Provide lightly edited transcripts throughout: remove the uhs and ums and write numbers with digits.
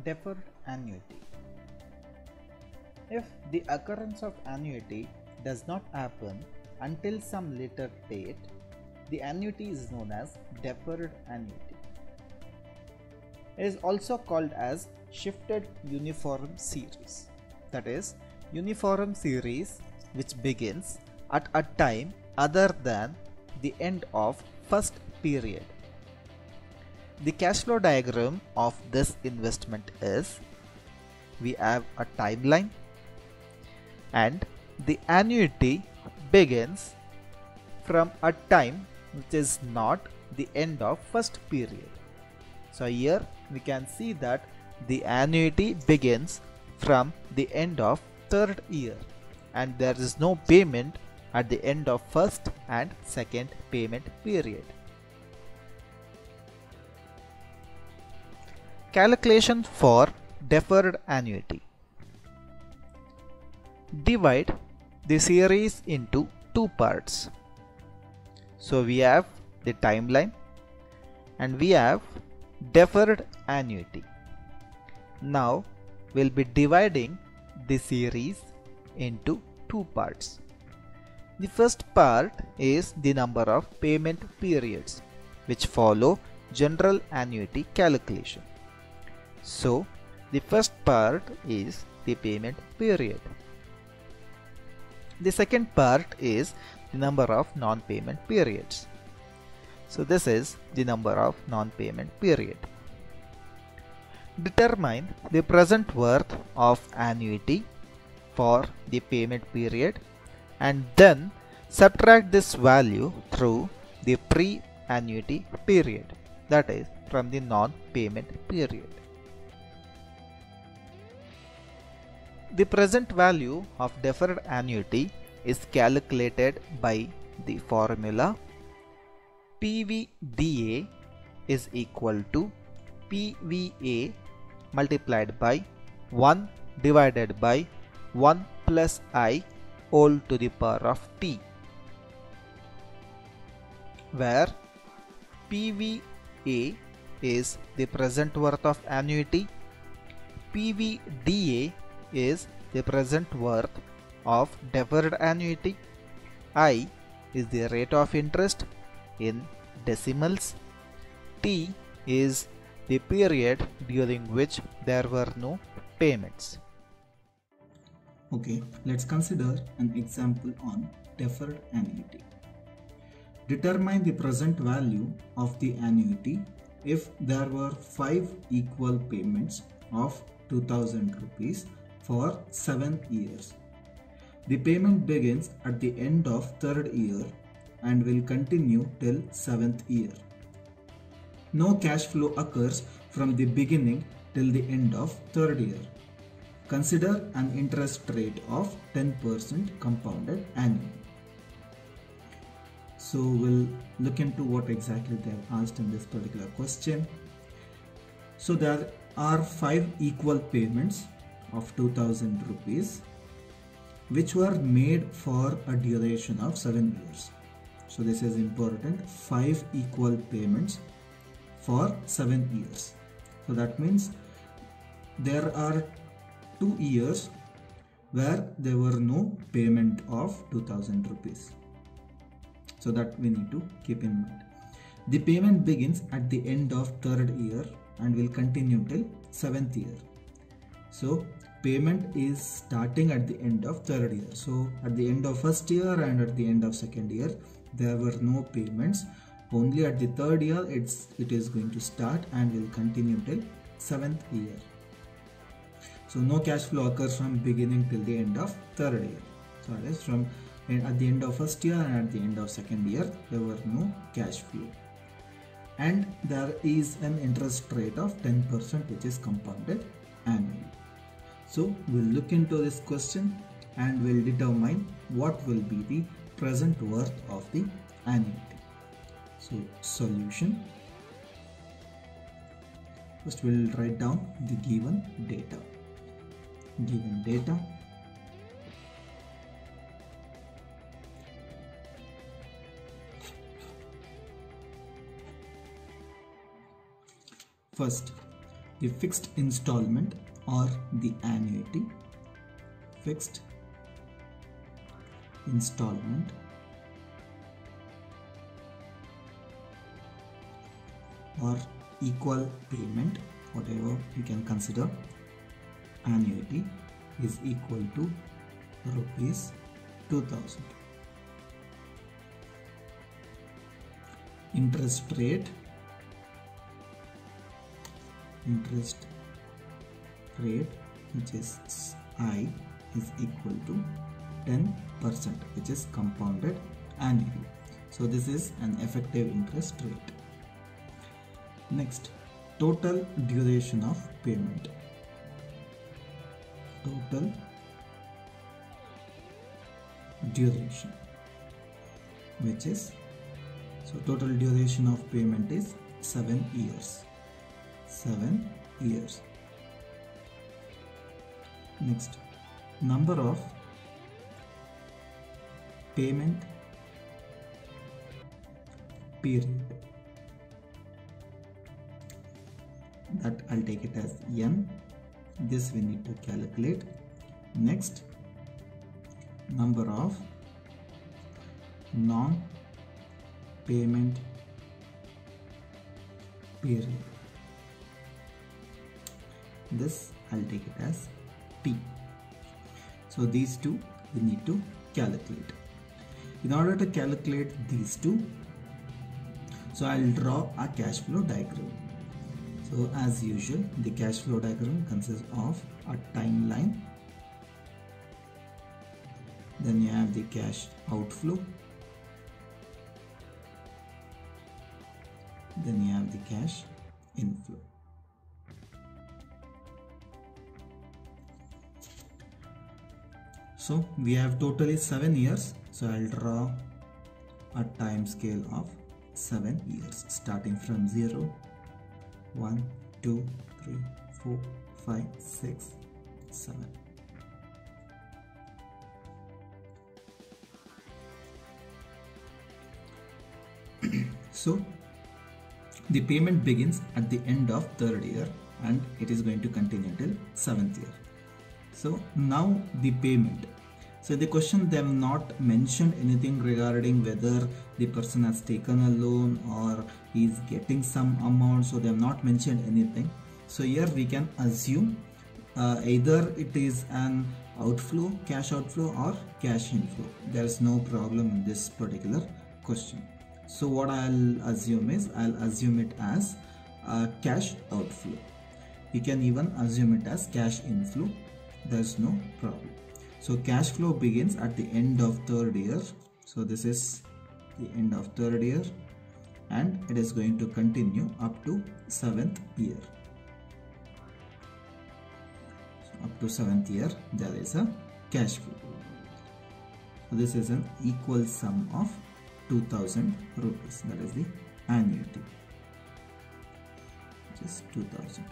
Deferred annuity. If the occurrence of annuity does not happen until some later date, the annuity is known as deferred annuity. It is also called as shifted uniform series. That is, uniform series which begins at a time other than the end of first period. The cash flow diagram of this investment is, we have a timeline and the annuity begins from a time which is not the end of first period. So here we can see that the annuity begins from the end of third year and there is no payment at the end of first and second payment period. Calculation for deferred annuity. Divide the series into two parts. So we have the timeline and we have deferred annuity. Now we'll be dividing the series into two parts. The first part is the number of payment periods which follow general annuity calculation. So the first part is the payment period. The second part is the number of non-payment periods. So this is the number of non-payment period. Determine the present worth of annuity for the payment period and then subtract this value through the pre-annuity period, that is from the non-payment period. The present value of deferred annuity is calculated by the formula PVDA is equal to PVA multiplied by 1 divided by 1 plus I whole to the power of t, where PVA is the present worth of annuity, PVDA is the present worth of deferred annuity, I is the rate of interest in decimals, T is the period during which there were no payments. Okay, let's consider an example on deferred annuity. Determine the present value of the annuity if there were 5 equal payments of 2000 rupees for 7 years. The payment begins at the end of third year and will continue till 7th year. No cash flow occurs from the beginning till the end of third year. Consider an interest rate of 10% compounded annually. So we'll look into what exactly they have asked in this particular question. So there are 5 equal payments of 2000 rupees which were made for a duration of 7 years. So this is important, 5 equal payments for 7 years. So that means there are 2 years where there were no payment of 2000 rupees. So that we need to keep in mind. The payment begins at the end of third year and will continue till 7th year. So payment is starting at the end of third year. So at the end of first year and at the end of second year there were no payments. Only at the third year it is going to start and will continue till 7th year. So no cash flow occurs from beginning till the end of third year. So that is from at the end of first year and at the end of second year there were no cash flow. And there is an interest rate of 10% which is compounded annually. So we'll look into this question and we'll determine what will be the present worth of the annuity. So solution. First we'll write down the given data. Given data. First, the fixed installment or the annuity. Fixed installment or equal payment, whatever you can consider, annuity is equal to rupees 2000. Interest rate which is I is equal to 10%, which is compounded annually. So this is an effective interest rate. Next, total duration of payment. Total duration, which is, so total duration of payment is 7 years. 7 years. Next, number of payment period, that I'll take it as N. This we need to calculate. Next, number of non-payment period, this I'll take it as T. So these two we need to calculate. In order to calculate these two, so I'll draw a cash flow diagram. So as usual, the cash flow diagram consists of a timeline, then you have the cash outflow, then you have the cash inflow. So we have totally 7 years, so I'll draw a time scale of 7 years starting from 0, 1, 2, 3, 4, 5, 6, 7. So the payment begins at the end of 3rd year and it is going to continue till 7th year. So now the payment. So the question, they have not mentioned anything regarding whether the person has taken a loan or is getting some amount. So they have not mentioned anything. So here we can assume either it is an outflow, cash outflow or cash inflow. There is no problem in this particular question. So what I'll assume is, I'll assume it as cash outflow. You can even assume it as cash inflow. There's no problem. So cash flow begins at the end of 3rd year. So this is the end of 3rd year and it is going to continue up to 7th year. So up to 7th year there is a cash flow. So this is an equal sum of 2000 rupees, that is the annuity, which is 2000.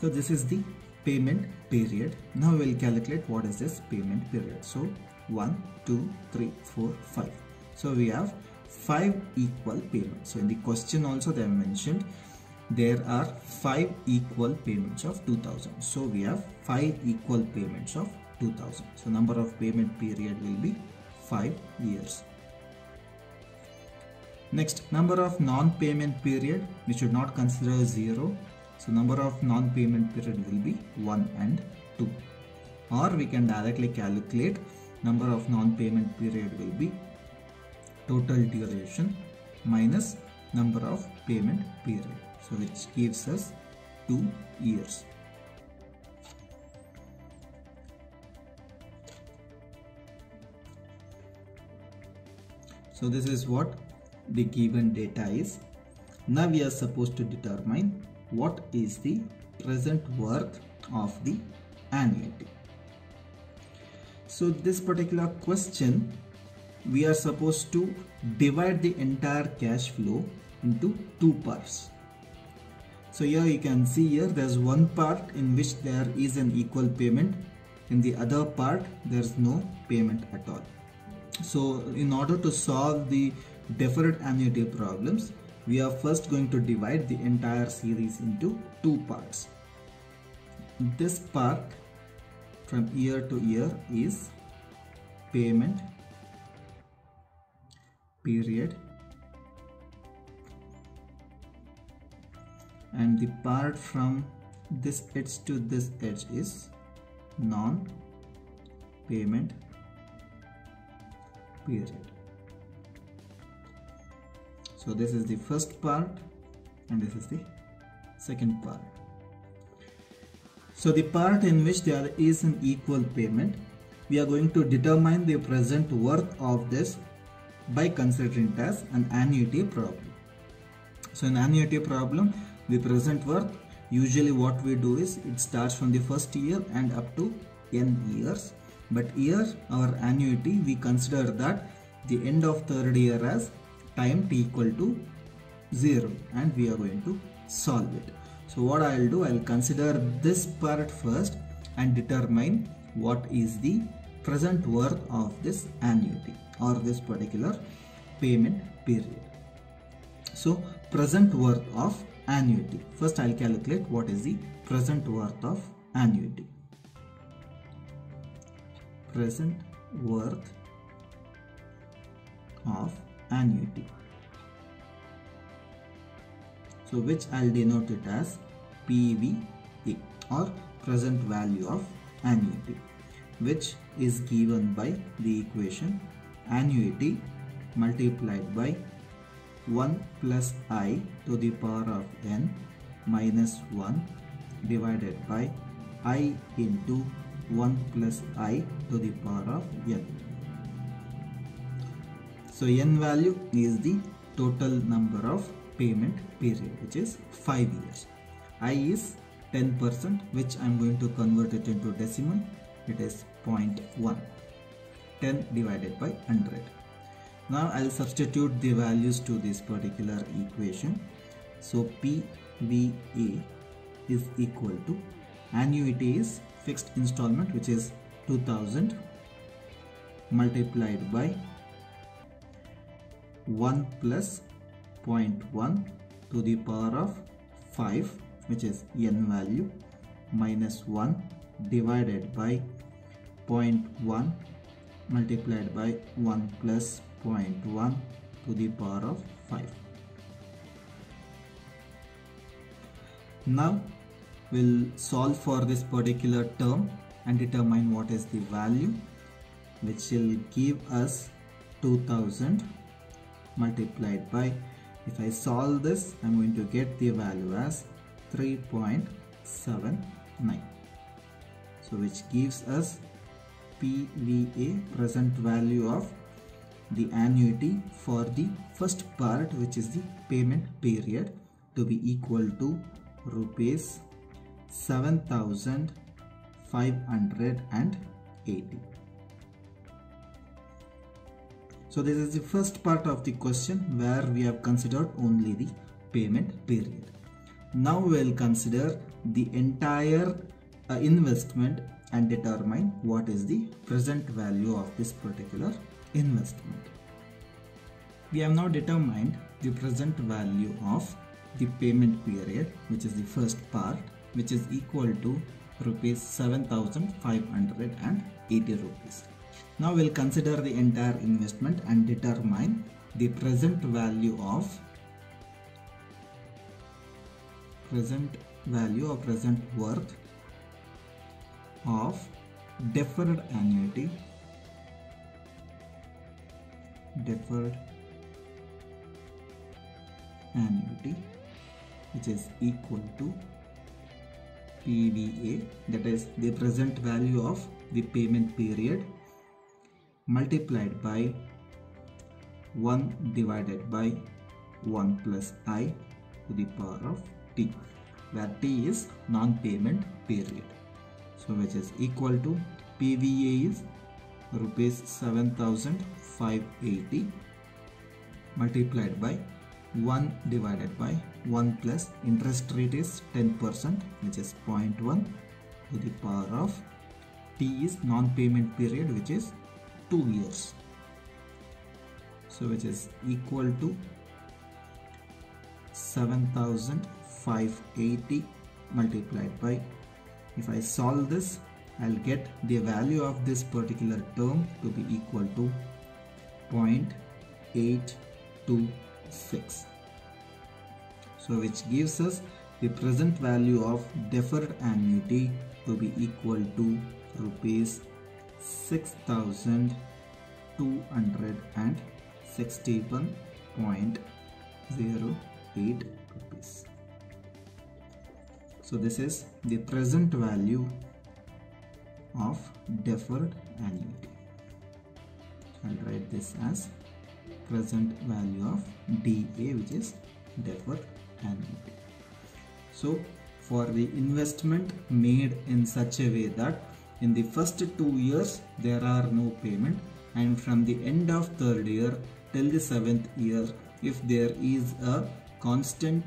So this is the payment period. Now we will calculate what is this payment period. So 1, 2, 3, 4, 5. So we have 5 equal payments. So in the question also they have mentioned there are 5 equal payments of 2000. So we have 5 equal payments of 2000. So number of payment period will be 5 years. Next, number of non-payment period, we should not consider 0. So number of non-payment period will be 1 and 2. Or we can directly calculate number of non-payment period will be total duration minus number of payment period. So which gives us 2 years. So this is what the given data is. Now we are supposed to determine what is the present worth of the annuity. So this particular question, we are supposed to divide the entire cash flow into 2 parts. So here you can see here there's one part in which there is an equal payment. In the other part there's no payment at all. So in order to solve the deferred annuity problems, we are first going to divide the entire series into two parts. This part from year to year is payment period, and the part from this edge to this edge is non-payment period. So this is the first part and this is the second part. So the part in which there is an equal payment, we are going to determine the present worth of this by considering it as an annuity problem. So in annuity problem, the present worth, usually what we do is it starts from the first year and up to n years. But here our annuity, we consider that the end of third year as time t equal to 0, and we are going to solve it. So what I will do, I will consider this part first and determine what is the present worth of this annuity or this particular payment period. So present worth of annuity. First I will calculate what is the present worth of annuity. Present worth of annuity. So which I will denote it as PVA or present value of annuity, which is given by the equation annuity multiplied by 1 plus I to the power of n minus 1 divided by I into 1 plus I to the power of n. So n value is the total number of payment period, which is 5 years. I is 10%, which I am going to convert it into decimal. It is 0.1. 10 divided by 100. Now I will substitute the values to this particular equation. So PVA is equal to, annuity is fixed installment, which is 2000 multiplied by 1 plus 0.1 to the power of 5, which is n value, minus 1 divided by 0.1 multiplied by 1 plus 0.1 to the power of 5. Now we'll solve for this particular term and determine what is the value, which will give us 2000 multiplied by, if I solve this, I'm going to get the value as 3.79. So which gives us PVA, present value of the annuity for the first part, which is the payment period, to be equal to rupees 7,580. So this is the first part of the question where we have considered only the payment period. Now we will consider the entire investment and determine what is the present value of this particular investment. We have now determined the present value of the payment period, which is the first part, which is equal to rupees 7,580 rupees. Now we'll consider the entire investment and determine the present value of present worth of deferred annuity, which is equal to PVA, that is the present value of the payment period, multiplied by 1 divided by 1 plus I to the power of t, where t is non-payment period. So which is equal to PVA is rupees 7,580 multiplied by 1 divided by 1 plus interest rate is 10%, which is 0.1 to the power of t is non-payment period, which is 2 years. So which is equal to 7580 multiplied by, if I solve this, I'll get the value of this particular term to be equal to 0.826. So which gives us the present value of deferred annuity to be equal to rupees 6,261.08 rupees. So this is the present value of deferred annuity. I'll write this as present value of DA, which is deferred annuity. So for the investment made in such a way that in the first 2 years there are no payment, and from the end of third year till the 7th year, if there is a constant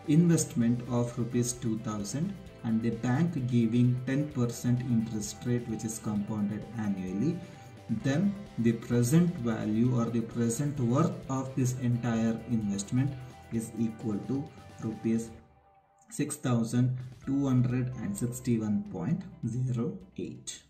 investment of rupees 2000 and the bank giving 10% interest rate which is compounded annually, then the present value or the present worth of this entire investment is equal to rupees 6,261.08.